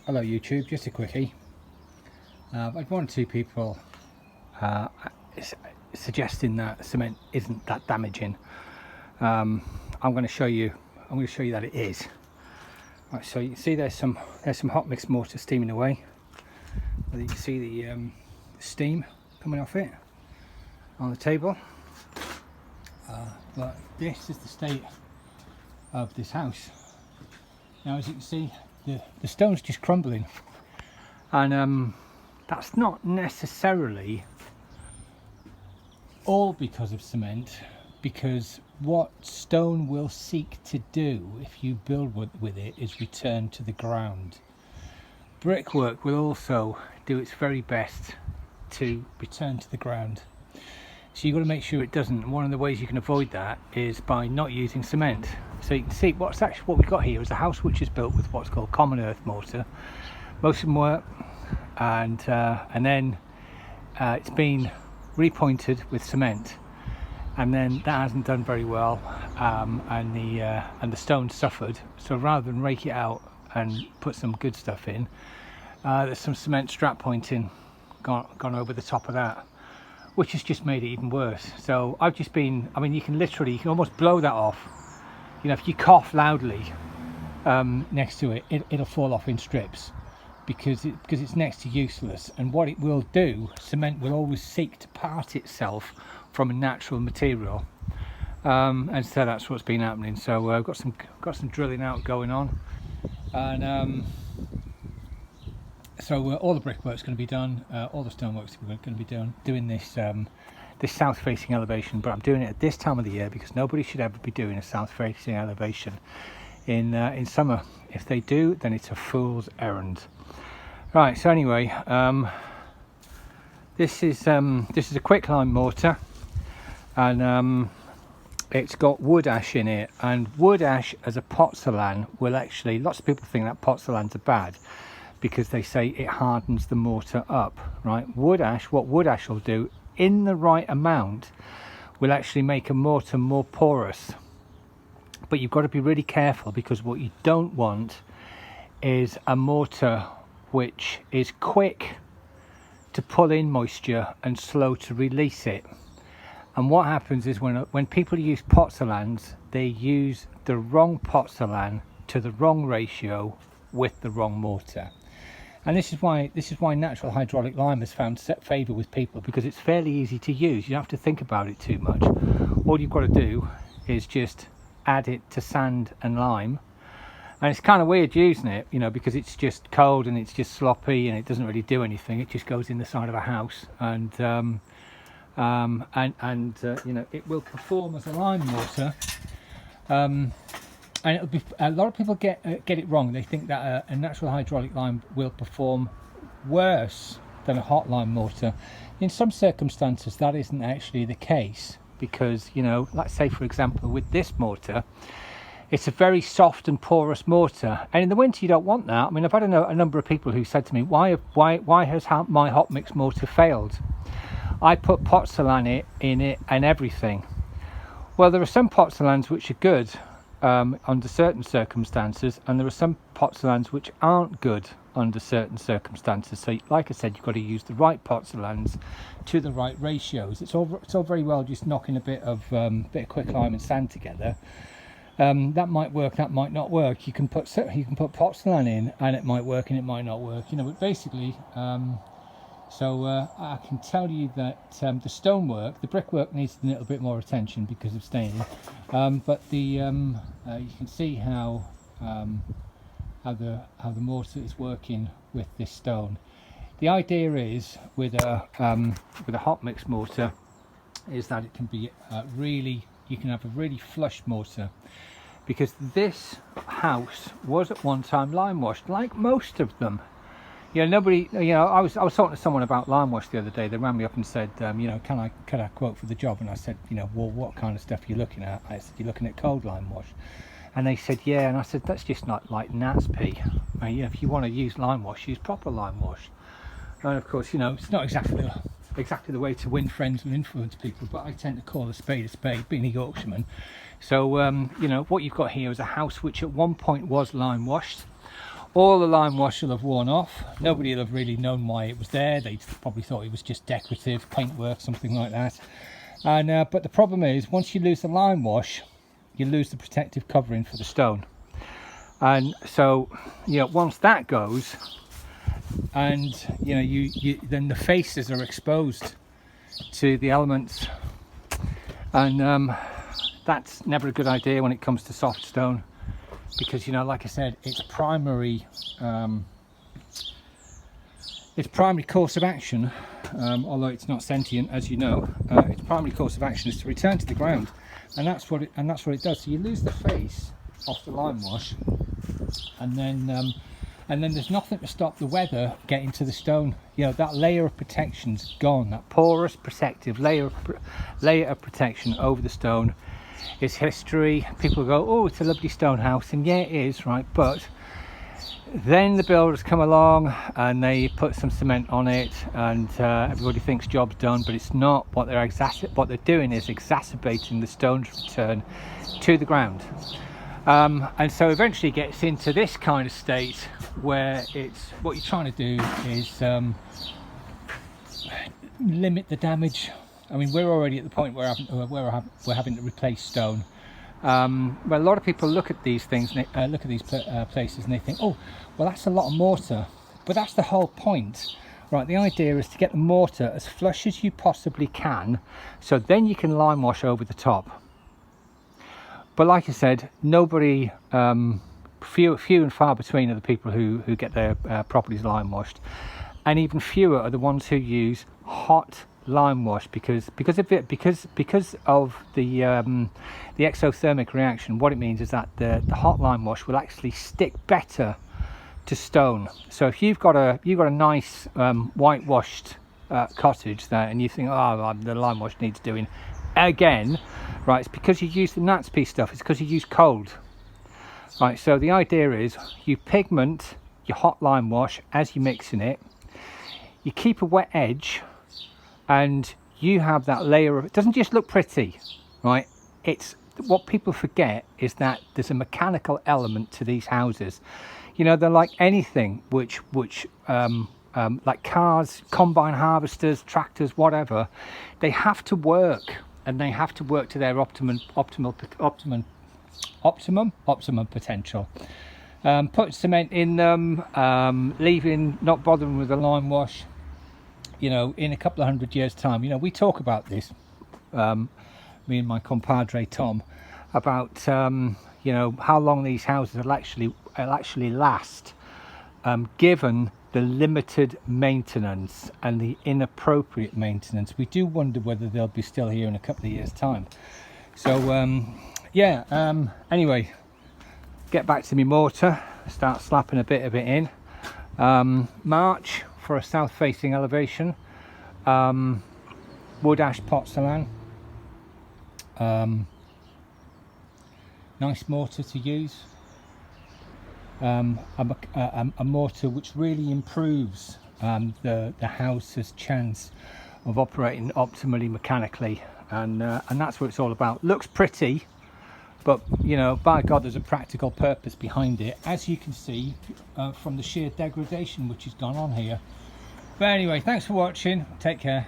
Hello YouTube, just a quickie. I've had one or two people suggesting that cement isn't that damaging. I'm going to show you that it is. Right, so you can see there's some hot mix mortar steaming away. You can see the steam coming off it on the table. But this is the state of this house. Now, as you can see, the stone's just crumbling, and that's not necessarily all because of cement, because what stone will seek to do if you build with it is return to the ground. Brickwork will also do its very best to return to the ground, so you've got to make sure it doesn't. One of the ways you can avoid that is by not using cement. So you can see what we've got here is a house which is built with what's called common earth mortar. Most of them work, and then it's been repointed with cement, and then that hasn't done very well, and the stone suffered. So rather than rake it out and put some good stuff in, there's some cement strap pointing gone over the top of that, which has just made it even worse. So I've just been, I mean, you can almost blow that off. You know, if you cough loudly next to it, it'll fall off in strips, because it's next to useless. And what it will do, cement will always seek to part itself from a natural material, and so that's what's been happening. So I've got some drilling out going on, and so all the brickwork's going to be done, all the stonework's going to be doing this south-facing elevation, but I'm doing it at this time of the year because nobody should ever be doing a south-facing elevation in summer. If they do, then it's a fool's errand. Right. So anyway, this is a quicklime mortar, and it's got wood ash in it. And wood ash as a pozzolan will actually, lots of people think that pozzolans are bad because they say it hardens the mortar up. Right? Wood ash, what wood ash will do, in the right amount, will actually make a mortar more porous. But you've got to be really careful, because what you don't want is a mortar which is quick to pull in moisture and slow to release it. And what happens is when people use pozzolans, they use the wrong pozzolan to the wrong ratio with the wrong mortar. And this is why natural hydraulic lime has found favour with people, because it's fairly easy to use. You don't have to think about it too much. All you've got to do is just add it to sand and lime. And it's kind of weird using it, you know, because it's just cold and it's just sloppy and it doesn't really do anything. It just goes in the side of a house, and you know, it will perform as a lime mortar. And it'll be, a lot of people get it wrong. They think that a natural hydraulic lime will perform worse than a hot lime mortar. In some circumstances, that isn't actually the case, because, you know, let's say for example with this mortar, it's a very soft and porous mortar, and in the winter you don't want that. I mean, I've had a number of people who said to me, why has my hot mix mortar failed? I put pozzolan in it and everything. Well, there are some pozzolans which are good under certain circumstances, and there are some pozzolans which aren't good under certain circumstances. So like I said, you've got to use the right pozzolans to the right ratios. It's all very well just knocking a bit of quicklime and sand together. That might work, that might not work. You can put pozzolan in and it might work and it might not work, you know. But basically, I can tell you that the stonework, the brickwork, needs a little bit more attention because of staining. But you can see how the mortar is working with this stone. The idea is with a hot mix mortar is that it can be you can have a really flush mortar, because this house was at one time lime washed, like most of them. You know, I was talking to someone about lime wash the other day. They rang me up and said, you know, can I quote for the job? And I said, you know, well, what kind of stuff are you looking at? I said, you're looking at cold lime wash. And they said, yeah. And I said, that's just not like Nat's pee. I mean, you know, if you want to use lime wash, use proper lime wash. And of course, you know, it's not exactly the way to win friends and influence people, but I tend to call a spade, being a Yorkshireman. So, you know, what you've got here is a house which at one point was lime washed. All the lime wash will have worn off. Nobody will have really known why it was there. They probably thought it was just decorative paintwork, something like that. And but the problem is, once you lose the lime wash, you lose the protective covering for the stone. And so, you know, once that goes, and you know, then the faces are exposed to the elements, and that's never a good idea when it comes to soft stone, because, you know, like I said, its primary course of action, although it's not sentient, as you know, its primary course of action is to return to the ground, and that's what it does. So you lose the face off the lime wash, and then there's nothing to stop the weather getting to the stone. You know, that layer of protection's gone. That porous, protective layer of protection over the stone is history. People go, oh, it's a lovely stone house, and yeah, it is, right? But then the builders come along and they put some cement on it, and everybody thinks job's done, but it's not. What they're doing is exacerbating the stone's return to the ground. And so eventually it gets into this kind of state where it's, what you're trying to do is limit the damage. I mean, we're already at the point where we're having to replace stone. Well, a lot of people look at these things, look at these places, and they think, oh, well, that's a lot of mortar. But that's the whole point, right? The idea is to get the mortar as flush as you possibly can, so then you can lime wash over the top. But like I said, nobody, few and far between are the people who get their properties lime washed, and even fewer are the ones who use hot lime wash because of the exothermic reaction. What it means is that the hot lime wash will actually stick better to stone. So if you've got a nice whitewashed cottage there, and you think, oh, the lime wash needs doing again, right, it's because you use the Natsby stuff. It's because you use cold, right? So the idea is you pigment your hot lime wash as you're mixing it, you keep a wet edge, and you have that layer of, it doesn't just look pretty, right? It's what people forget is that there's a mechanical element to these houses. You know, they're like anything which like cars, combine harvesters, tractors, whatever. They have to work, and they have to work to their optimum potential. Put cement in them, not bothering with the lime wash. You know, in a couple of 100 years' time, you know, we talk about this, me and my compadre Tom, about you know, how long these houses will actually last, given the limited maintenance and the inappropriate maintenance. We do wonder whether they'll be still here in a couple of years' time. So yeah, anyway, get back to me mortar, start slapping a bit of it in. March for a south facing elevation, wood ash porcelain, nice mortar to use, a mortar which really improves the house's chance of operating optimally mechanically, and that's what it's all about. Looks pretty, but you know, by God, there's a practical purpose behind it, as you can see from the sheer degradation which has gone on here. But anyway, thanks for watching. Take care.